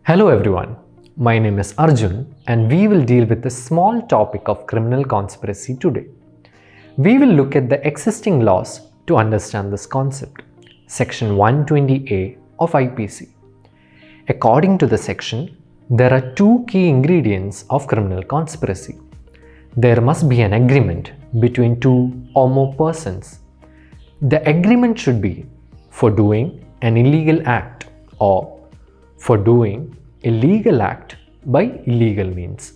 Hello everyone, my name is Arjun and we will deal with a small topic of criminal conspiracy today. We will look at the existing laws to understand this concept. Section 120A of IPC. According to the section, there are two key ingredients of criminal conspiracy. There must be an agreement between two or more persons. The agreement should be for doing an illegal act or for doing a legal act by illegal means.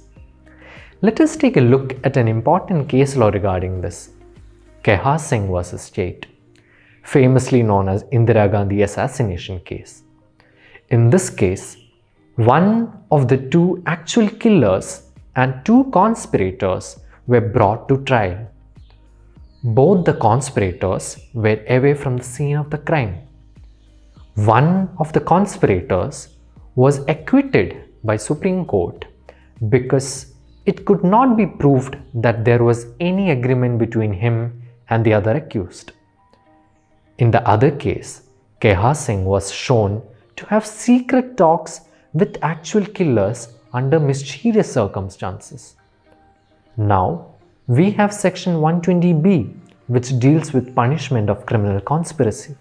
Let us take a look at an important case law regarding this. Kehar Singh vs. State, famously known as Indira Gandhi assassination case. In this case, one of the two actual killers and two conspirators were brought to trial. Both the conspirators were away from the scene of the crime. One of the conspirators was acquitted by Supreme Court because it could not be proved that there was any agreement between him and the other accused. In the other case, Kehar Singh was shown to have secret talks with actual killers under mysterious circumstances. Now, we have section 120B, which deals with punishment of criminal conspiracy.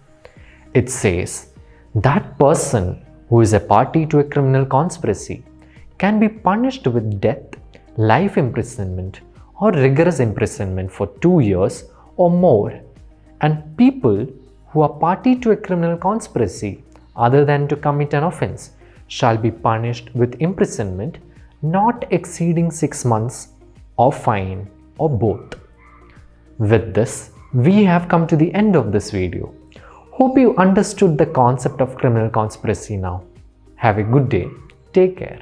It says that person who is a party to a criminal conspiracy can be punished with death, life imprisonment, or rigorous imprisonment for 2 years or more, and people who are party to a criminal conspiracy other than to commit an offense shall be punished with imprisonment not exceeding 6 months or fine or both. With this, we have come to the end of this video. Hope you understood the concept of criminal conspiracy now. Have a good day. Take care.